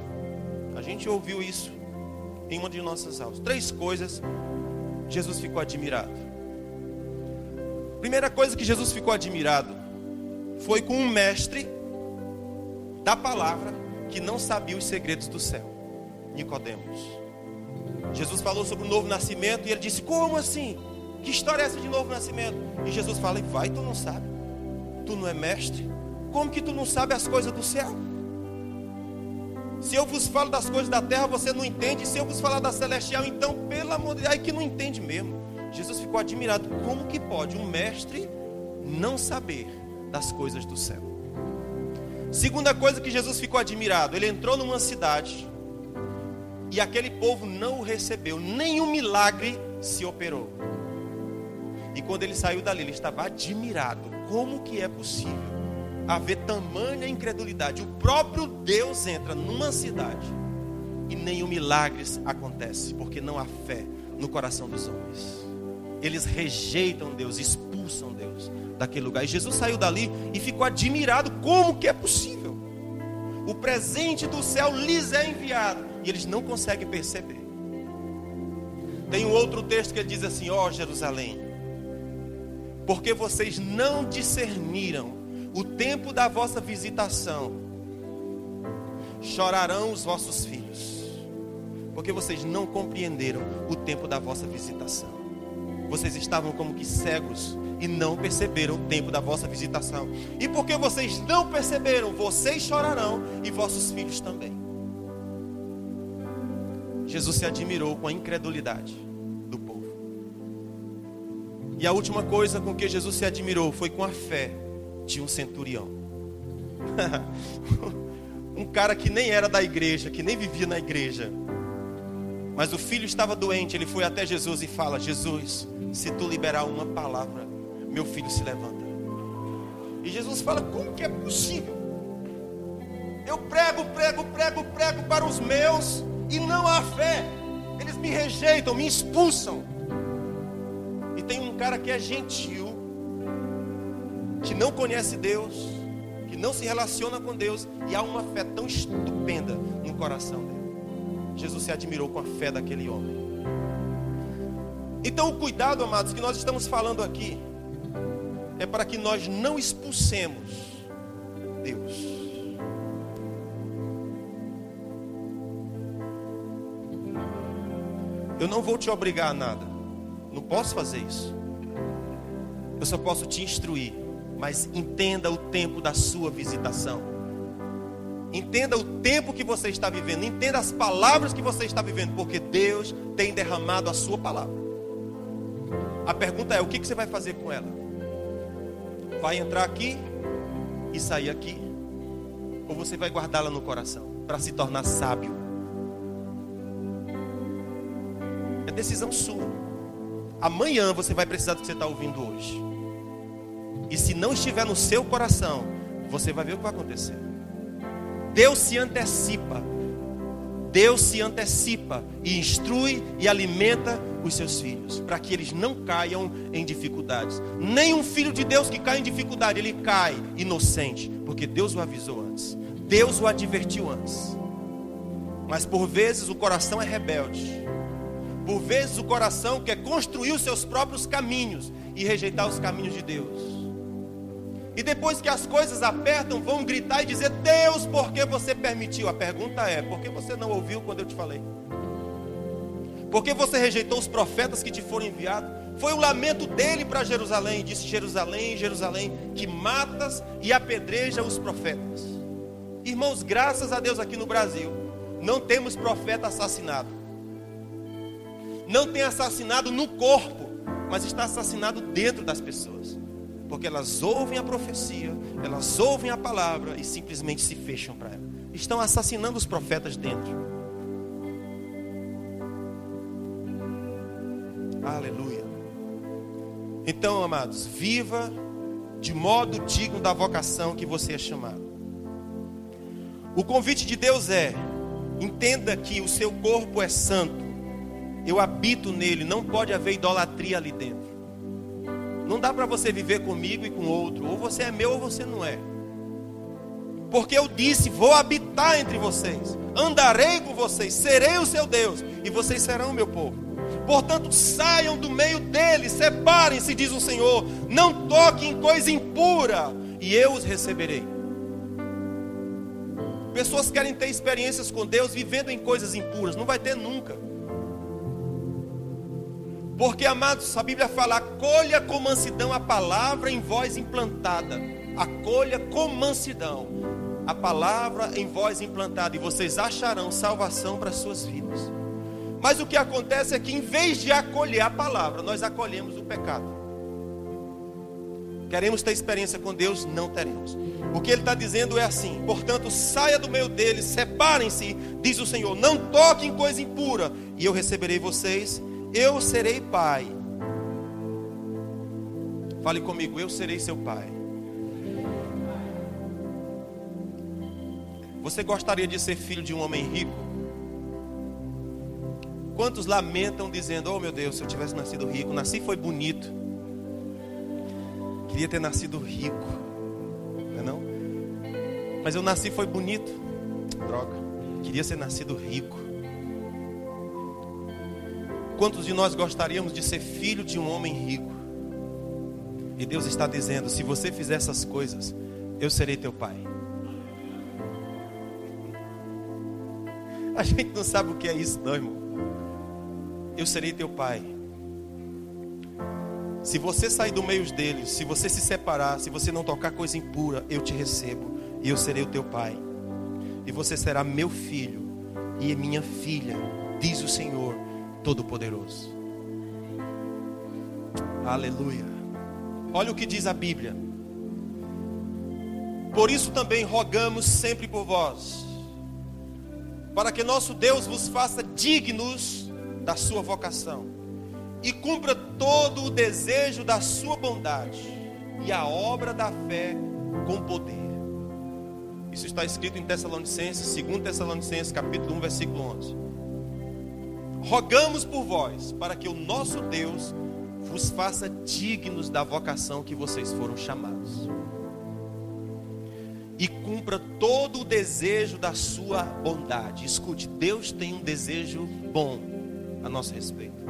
A gente ouviu isso em uma de nossas aulas. 3 coisas Jesus ficou admirado. Primeira coisa que Jesus ficou admirado foi com um mestre da palavra que não sabia os segredos do céu, Nicodemos. Jesus falou sobre o novo nascimento e ele disse, como assim? Que história é essa de novo nascimento? E Jesus fala, vai, tu não sabe? Tu não é mestre? Como que tu não sabe as coisas do céu? Se eu vos falo das coisas da terra, você não entende. Se eu vos falar da celestial, então, pelo amor de Deus, aí que não entende mesmo. Jesus ficou admirado. Como que pode um mestre não saber das coisas do céu? Segunda coisa que Jesus ficou admirado. Ele entrou numa cidade e aquele povo não o recebeu. Nenhum milagre se operou. E quando ele saiu dali, ele estava admirado. Como que é possível haver tamanha incredulidade? O próprio Deus entra numa cidade e nenhum milagre acontece, porque não há fé no coração dos homens. Eles rejeitam Deus, expulsam Deus daquele lugar. E Jesus saiu dali e ficou admirado. Como que é possível? O presente do céu lhes é enviado e eles não conseguem perceber. Tem um outro texto que ele diz assim, ó Jerusalém, porque vocês não discerniram o tempo da vossa visitação, chorarão os vossos filhos, porque vocês não compreenderam o tempo da vossa visitação. Vocês estavam como que cegos e não perceberam o tempo da vossa visitação. E porque vocês não perceberam, vocês chorarão e vossos filhos também. Jesus se admirou com a incredulidade do povo. E a última coisa com que Jesus se admirou foi com a fé de um centurião. Um cara que nem era da igreja, que nem vivia na igreja. Mas o filho estava doente, ele foi até Jesus e fala, Jesus, se tu liberar uma palavra, meu filho se levanta. E Jesus fala, como que é possível? Eu prego para os meus e não há fé. Eles me rejeitam, me expulsam. E tem um cara que é gentil, que não conhece Deus, que não se relaciona com Deus, e há uma fé tão estupenda no coração dele. Jesus se admirou com a fé daquele homem. Então o cuidado, amados, que nós estamos falando aqui é para que nós não expulsemos Deus. Eu não vou te obrigar a nada. Não posso fazer isso. Eu só posso te instruir. Mas entenda o tempo da sua visitação. Entenda o tempo que você está vivendo. Entenda as palavras que você está vivendo. Porque Deus tem derramado a sua palavra. A pergunta é, o que você vai fazer com ela? Vai entrar aqui e sair aqui? Ou você vai guardá-la no coração para se tornar sábio? É decisão sua. Amanhã você vai precisar do que você está ouvindo hoje. E se não estiver no seu coração, você vai ver o que vai acontecer. Deus se antecipa. Deus se antecipa e instrui e alimenta os seus filhos, para que eles não caiam em dificuldades. Nenhum filho de Deus que cai em dificuldade, ele cai inocente, porque Deus o avisou antes. Deus o advertiu antes. Mas por vezes o coração é rebelde. Por vezes o coração quer construir os seus próprios caminhos e rejeitar os caminhos de Deus. E depois que as coisas apertam, vão gritar e dizer: Deus, por que você permitiu? A pergunta é: por que você não ouviu quando eu te falei? Por que você rejeitou os profetas que te foram enviados? Foi o lamento dele para Jerusalém. Disse: Jerusalém, Jerusalém, que matas e apedreja os profetas. Irmãos, graças a Deus aqui no Brasil não temos profeta assassinado. Não tem assassinado no corpo, mas está assassinado dentro das pessoas. Porque elas ouvem a profecia, elas ouvem a palavra e simplesmente se fecham para ela. Estão assassinando os profetas dentro. Aleluia. Então, amados, viva de modo digno da vocação que você é chamado. O convite de Deus é: entenda que o seu corpo é santo. Eu habito nele, não pode haver idolatria ali dentro. Não dá para você viver comigo e com outro. Ou você é meu ou você não é. Porque eu disse: vou habitar entre vocês, andarei com vocês, serei o seu Deus, e vocês serão o meu povo. Portanto, saiam do meio deles, separem-se, diz o Senhor. Não toquem em coisa impura, e eu os receberei. Pessoas querem ter experiências com Deus vivendo em coisas impuras. Não vai ter nunca. Porque, amados, a Bíblia fala: acolha com mansidão a palavra em vós implantada. Acolha com mansidão a palavra em vós implantada, e vocês acharão salvação para as suas vidas. Mas o que acontece é que, em vez de acolher a palavra, nós acolhemos o pecado. Queremos ter experiência com Deus? Não teremos. O que ele está dizendo é assim: portanto, saia do meio deles, separem-se, diz o Senhor. Não toquem em coisa impura, e eu receberei vocês. Eu serei pai. Fale comigo: eu serei seu pai. Você gostaria de ser filho de um homem rico? Quantos lamentam dizendo: oh meu Deus, se eu tivesse nascido rico. Nasci foi bonito. Queria ter nascido rico. Não é não? Mas eu nasci foi bonito. Droga. Queria ser nascido rico. Quantos de nós gostaríamos de ser filho de um homem rico? E Deus está dizendo: se você fizer essas coisas, eu serei teu pai. A gente não sabe o que é isso, não, irmão. Eu serei teu pai. Se você sair do meio deles, se você se separar, se você não tocar coisa impura, eu te recebo e eu serei o teu pai. E você será meu filho e minha filha, diz o Senhor Todo-Poderoso. Aleluia. Olha o que diz a Bíblia: por isso também rogamos sempre por vós, para que nosso Deus vos faça dignos da sua vocação e cumpra todo o desejo da sua bondade e a obra da fé com poder. Isso está escrito em Tessalonicenses, 2 Tessalonicenses capítulo 1, versículo 11. Rogamos por vós, para que o nosso Deus vos faça dignos da vocação que vocês foram chamados. e cumpra todo o desejo da sua bondade. Escute, Deus tem um desejo bom a nosso respeito.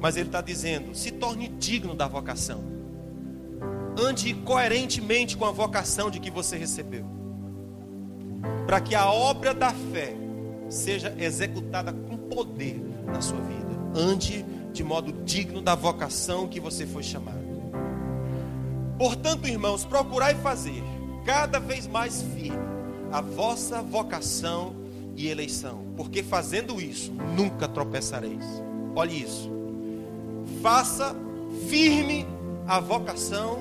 Mas Ele está dizendo, se torne digno da vocação. Ande coerentemente com a vocação de que você recebeu. Para que a obra da fé seja executada com poder na sua vida. Ande de modo digno da vocação que você foi chamado. Portanto, irmãos, procurai fazer cada vez mais firme a vossa vocação e eleição, porque fazendo isso, nunca tropeçareis. Olhe isso. Faça firme a vocação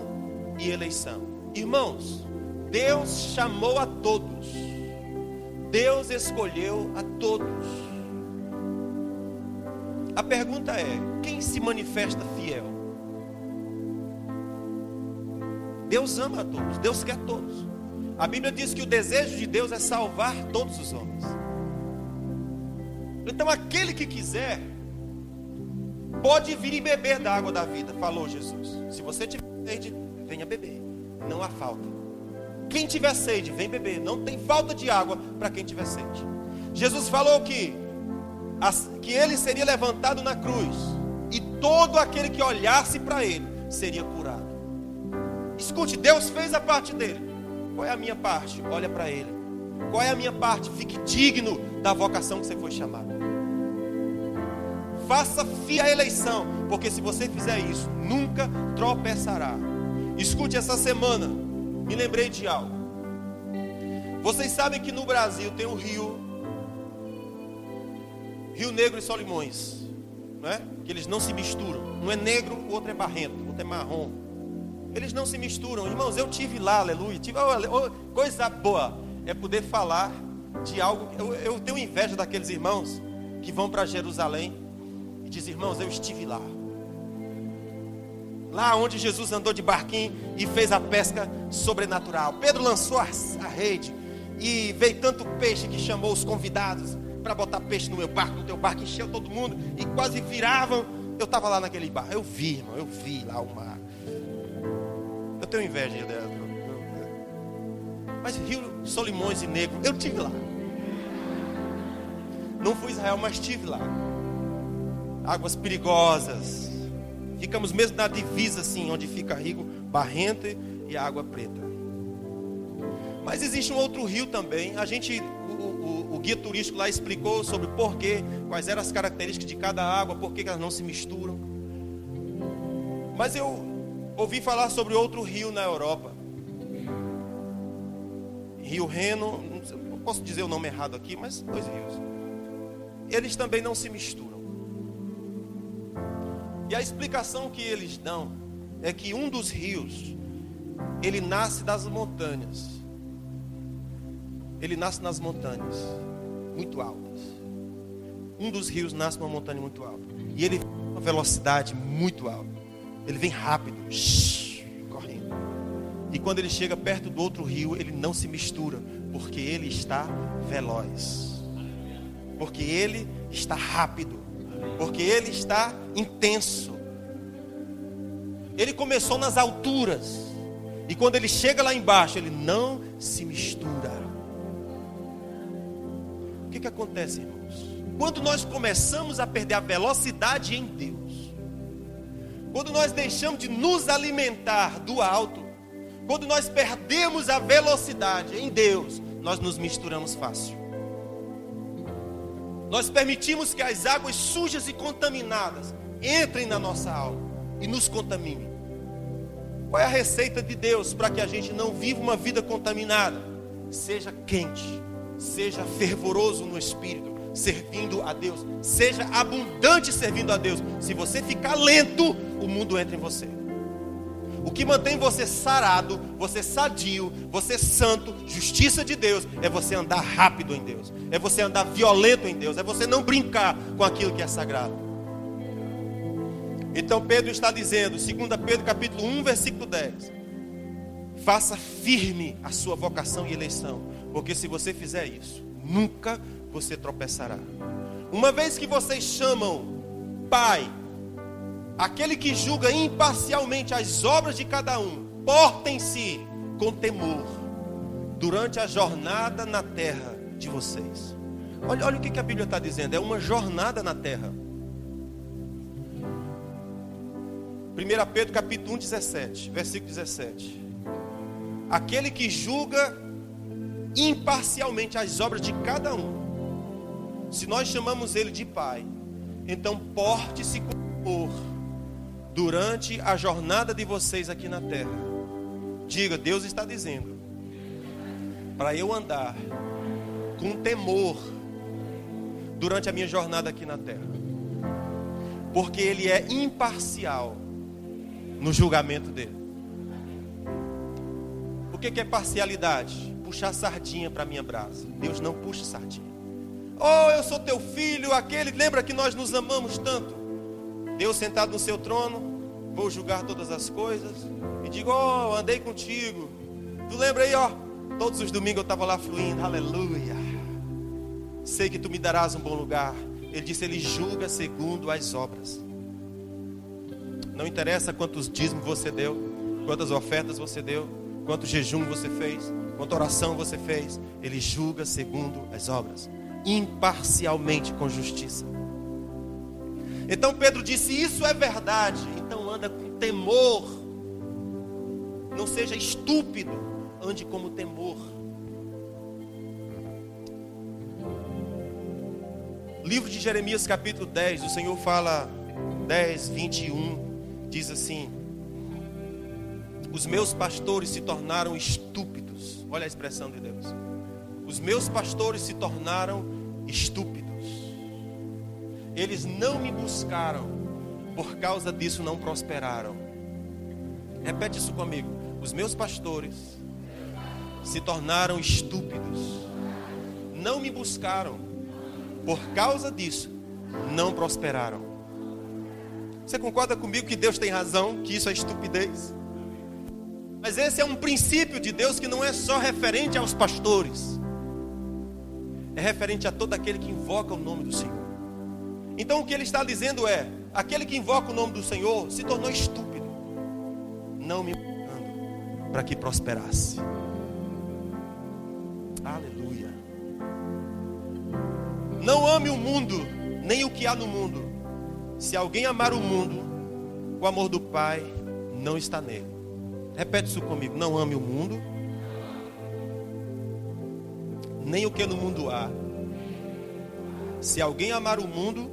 e eleição. Irmãos, Deus chamou a todos. Deus escolheu a todos. A pergunta é, quem se manifesta fiel? Deus ama a todos, Deus quer todos. A Bíblia diz que o desejo de Deus é salvar todos os homens. Então aquele que quiser, pode vir e beber da água da vida, falou Jesus. Se você tiver sede, venha beber, não há falta. Quem tiver sede, vem beber, não tem falta de água para quem tiver sede. Jesus falou que ele seria levantado na cruz, e todo aquele que olhasse para ele, seria curado. Escute, Deus fez a parte dele. Qual é a minha parte? Olha para ele. Qual é a minha parte? Fique digno da vocação que você foi chamado. Faça fiel a eleição, porque se você fizer isso, nunca tropeçará. Escute, essa semana me lembrei de algo. Vocês sabem que no Brasil tem um Rio Negro e Solimões, não é? Que eles não se misturam. Um é negro, o outro é barrento, o outro é marrom. Eles não se misturam. Irmãos, eu tive lá, aleluia. Coisa boa é poder falar de algo. Eu tenho inveja daqueles irmãos que vão para Jerusalém e dizem, irmãos, eu estive lá. Lá onde Jesus andou de barquinho e fez a pesca sobrenatural. Pedro lançou a rede e veio tanto peixe que chamou os convidados para botar peixe no meu barco, no teu barco, encheu todo mundo e quase viravam. Eu estava lá naquele barco. Eu vi, irmão, eu vi lá o mar. Eu tenho inveja dela. Mas Rio Solimões e Negro, eu estive lá. Não fui a Israel, mas estive lá. Águas perigosas. Ficamos mesmo na divisa assim, onde fica Rio Barrento e a água preta. Mas existe um outro rio também. O guia turístico lá explicou sobre porquê, quais eram as características de cada água, por que elas não se misturam. Mas eu ouvi falar sobre outro rio na Europa. Rio Reno, não posso dizer o nome errado aqui, mas 2 rios. Eles também não se misturam. E a explicação que eles dão é que um dos rios, ele nasce das montanhas. Ele nasce nas montanhas muito altas. Um dos rios nasce numa montanha muito alta. E ele vem com uma velocidade muito alta. Ele vem rápido, correndo. E quando ele chega perto do outro rio, ele não se mistura, porque ele está veloz. Porque ele está rápido. Porque ele está intenso. Ele começou nas alturas. E quando ele chega lá embaixo, ele não se mistura. O que acontece, irmãos? Quando nós começamos a perder a velocidade em Deus, quando nós deixamos de nos alimentar do alto, quando nós perdemos a velocidade em Deus, nós nos misturamos fácil. Nós permitimos que as águas sujas e contaminadas entrem na nossa alma e nos contaminem. Qual é a receita de Deus para que a gente não viva uma vida contaminada? Seja quente, seja fervoroso no Espírito, servindo a Deus. Seja abundante servindo a Deus. Se você ficar lento, o mundo entra em você. O que mantém você sarado, você sadio, você santo, justiça de Deus, é você andar rápido em Deus. É você andar violento em Deus. É você não brincar com aquilo que é sagrado. Então Pedro está dizendo, 2 Pedro capítulo 1, versículo 10. Faça firme a sua vocação e eleição. Porque se você fizer isso, nunca você tropeçará. Uma vez que vocês chamam Pai, aquele que julga imparcialmente as obras de cada um, portem-se com temor, durante a jornada na terra de vocês. Olha o que a Bíblia está dizendo. É uma jornada na terra. 1 Pedro capítulo 1, 17, versículo 17. Aquele que julga imparcialmente as obras de cada um. Se nós chamamos ele de Pai, então porte-se com amor durante a jornada de vocês aqui na terra. Diga, Deus está dizendo para eu andar com temor durante a minha jornada aqui na terra, porque Ele é imparcial no julgamento dele. O que é parcialidade? Puxar sardinha para a minha brasa. Deus não puxa sardinha. Oh, eu sou teu filho, aquele, lembra que nós nos amamos tanto? Deus sentado no seu trono, vou julgar todas as coisas, e digo, oh, andei contigo. Tu lembra aí, ó, todos os domingos eu estava lá fluindo, aleluia. Sei que tu me darás um bom lugar. Ele disse, ele julga segundo as obras. Não interessa quantos dízimos você deu, quantas ofertas você deu, quanto jejum você fez, quanta oração você fez. Ele julga segundo as obras, imparcialmente, com justiça. Então Pedro disse, isso é verdade, então anda com temor. Não seja estúpido, ande como temor. Livro de Jeremias capítulo 10, o Senhor fala 10, 21, diz assim: os meus pastores se tornaram estúpidos. Olha a expressão de Deus. Os meus pastores se tornaram estúpidos. Eles não me buscaram, por causa disso não prosperaram. Repete isso comigo. Os meus pastores se tornaram estúpidos. Não me buscaram, por causa disso não prosperaram. Você concorda comigo que Deus tem razão, que isso é estupidez? Mas esse é um princípio de Deus que não é só referente aos pastores, é referente a todo aquele que invoca o nome do Senhor. Então o que ele está dizendo é: aquele que invoca o nome do Senhor se tornou estúpido, não me buscando para que prosperasse. Aleluia. Não ame o mundo, nem o que há no mundo. Se alguém amar o mundo, o amor do Pai não está nele. Repete isso comigo. Não ame o mundo, nem o que no mundo há. Se alguém amar o mundo,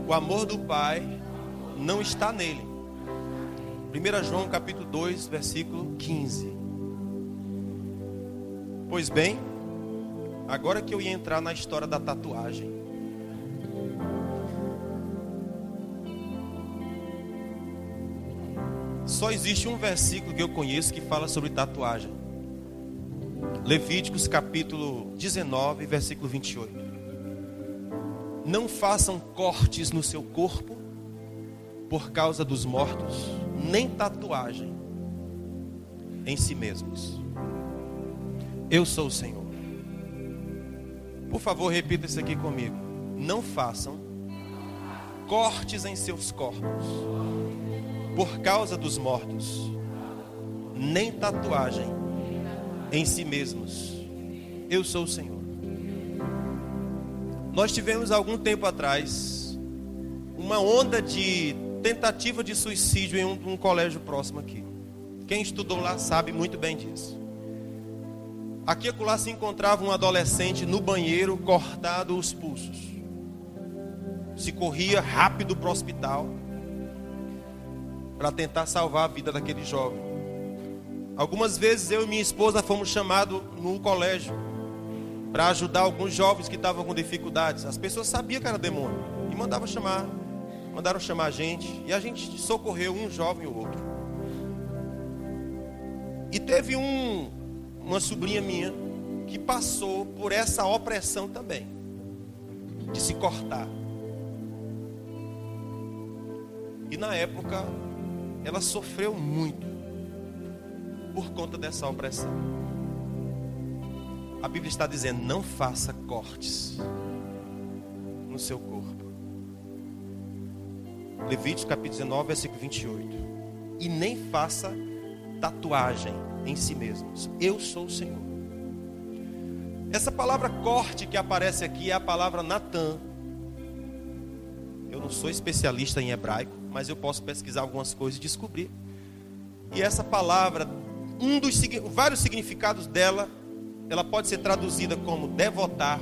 o amor do Pai não está nele. 1 João capítulo 2, versículo 15. Pois bem, agora que eu ia entrar na história da tatuagem. Só existe um versículo que eu conheço que fala sobre tatuagem. Levíticos capítulo 19, versículo 28. Não façam cortes no seu corpo por causa dos mortos, nem tatuagem em si mesmos. Eu sou o Senhor. Por favor, repita isso aqui comigo. Não façam cortes em seus corpos por causa dos mortos, nem tatuagem em si mesmos. Eu sou o Senhor. Nós tivemos algum tempo atrás uma onda de tentativa de suicídio em um colégio próximo aqui. Quem estudou lá sabe muito bem disso. Aqui e acolá se encontrava um adolescente no banheiro, cortado os pulsos. Se corria rápido para o hospital para tentar salvar a vida daquele jovem. Algumas vezes eu e minha esposa fomos chamados no colégio para ajudar alguns jovens que estavam com dificuldades. As pessoas sabiam que era demônio e mandaram chamar a gente, e a gente socorreu um jovem ou outro. E teve uma sobrinha minha que passou por essa opressão também, de se cortar. E na época ela sofreu muito por conta dessa opressão. A Bíblia está dizendo: não faça cortes no seu corpo. Levíticos capítulo 19, versículo 28. E nem faça tatuagem em si mesmos. Eu sou o Senhor. Essa palavra corte que aparece aqui é a palavra Natan. Eu não sou especialista em hebraico, mas eu posso pesquisar algumas coisas e descobrir. E essa palavra, vários significados dela, ela pode ser traduzida como devotar,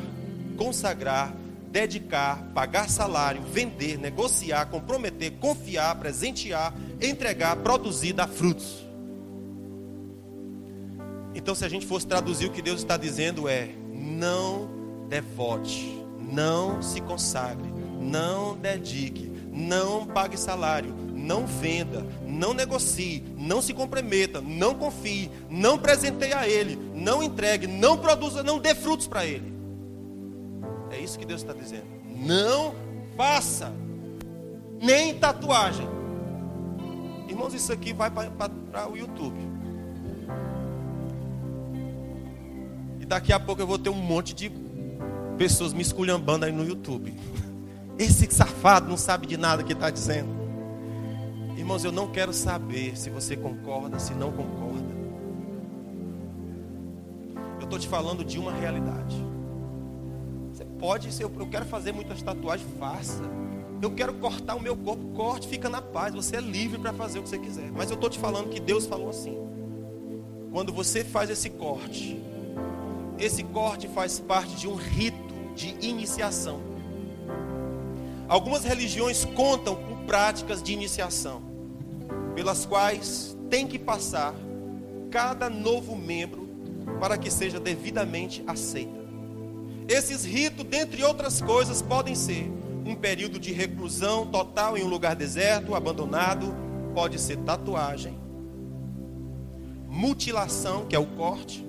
consagrar, dedicar, pagar salário, vender, negociar, comprometer, confiar, presentear, entregar, produzir, dar frutos. Então, se a gente fosse traduzir, o que Deus está dizendo é: não devote, não se consagre, não dedique, não pague salário, não venda, não negocie, não se comprometa, não confie, não presenteie a Ele, não entregue, não produza, não dê frutos para Ele. É isso que Deus está dizendo. Não faça nem tatuagem. Irmãos, isso aqui vai para o YouTube. E daqui a pouco eu vou ter um monte de pessoas me esculhambando aí no YouTube. Esse safado não sabe de nada que está dizendo. Irmãos, eu não quero saber se você concorda, se não concorda. Eu estou te falando de uma realidade. Você pode, se eu quero fazer muitas tatuagens, faça. Eu quero cortar o meu corpo, corte, fica na paz. Você é livre para fazer o que você quiser. Mas eu estou te falando que Deus falou assim: quando você faz esse corte faz parte de um rito de iniciação. Algumas religiões contam com práticas de iniciação, pelas quais tem que passar cada novo membro para que seja devidamente aceita. Esses ritos, dentre outras coisas, podem ser um período de reclusão total em um lugar deserto, abandonado, pode ser tatuagem, mutilação, que é o corte,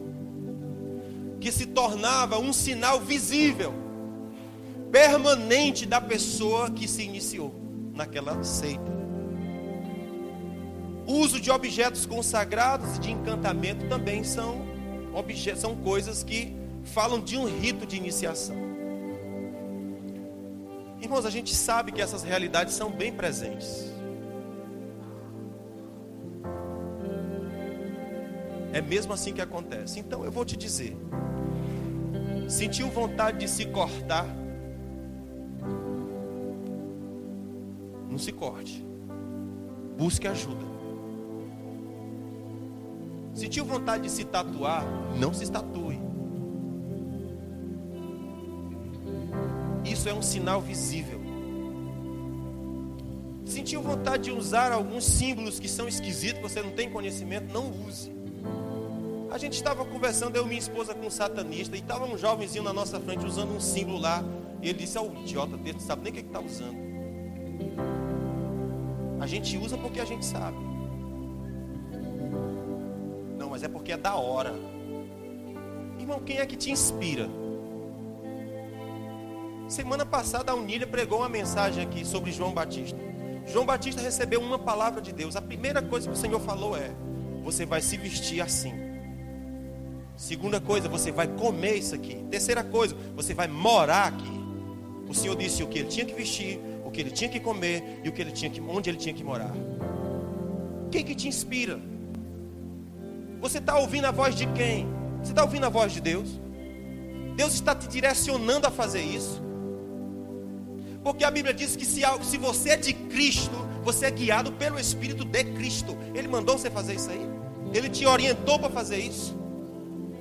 que se tornava um sinal visível, permanente da pessoa que se iniciou naquela seita. Uso de objetos consagrados e de encantamento também são coisas que falam de um rito de iniciação. Irmãos, a gente sabe que essas realidades são bem presentes. É mesmo assim que acontece. Então eu vou te dizer: sentiu vontade de se cortar? Não se corte. Busque ajuda. Sentiu vontade de se tatuar? Não se tatue. Isso é um sinal visível. Sentiu vontade de usar alguns símbolos que são esquisitos, que você não tem conhecimento? Não use. A gente estava conversando, eu e minha esposa, com um satanista, e estava um jovenzinho na nossa frente usando um símbolo lá. E ele disse: o idiota dele, não sabe nem o que está usando. A gente usa porque a gente sabe. Não, mas é porque é da hora. Irmão, quem é que te inspira? Semana passada a Unília pregou uma mensagem aqui sobre João Batista. João Batista recebeu uma palavra de Deus. A primeira coisa que o Senhor falou é: você vai se vestir assim. Segunda coisa, você vai comer isso aqui. Terceira coisa, você vai morar aqui. O Senhor disse o que ele tinha que vestir, o que ele tinha que comer e onde ele tinha que morar. Quem que te inspira? Você está ouvindo a voz de quem? Você está ouvindo a voz de Deus? Deus está te direcionando a fazer isso. Porque a Bíblia diz que se você é de Cristo, você é guiado pelo Espírito de Cristo. Ele mandou você fazer isso aí. Ele te orientou para fazer isso.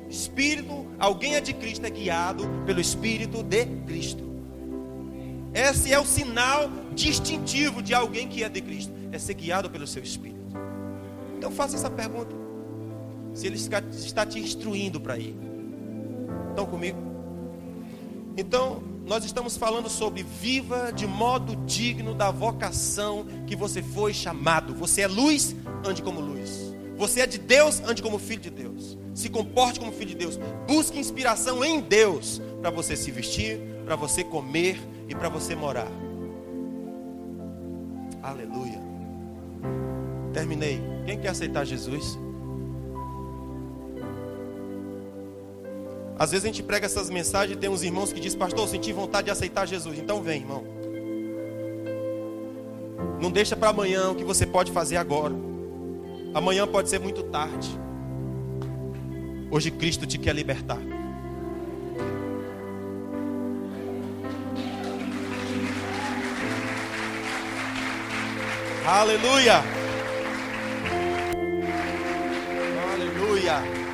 Espírito, alguém é de Cristo, é guiado pelo Espírito de Cristo. Esse é o sinal distintivo de alguém que é de Cristo, é ser guiado pelo seu Espírito. Então faça essa pergunta: se Ele está te instruindo para ir. Estão comigo? Então, nós estamos falando sobre viva de modo digno da vocação que você foi chamado. Você é luz, ande como luz. Você é de Deus, ande como filho de Deus. Se comporte como filho de Deus. Busque inspiração em Deus para você se vestir, para você comer e para você morar. Aleluia. Terminei. Quem quer aceitar Jesus? Às vezes a gente prega essas mensagens e tem uns irmãos que dizem: pastor, eu senti vontade de aceitar Jesus. Então vem, irmão. Não deixa para amanhã o que você pode fazer agora. Amanhã pode ser muito tarde. Hoje Cristo te quer libertar. Aleluia! Aleluia!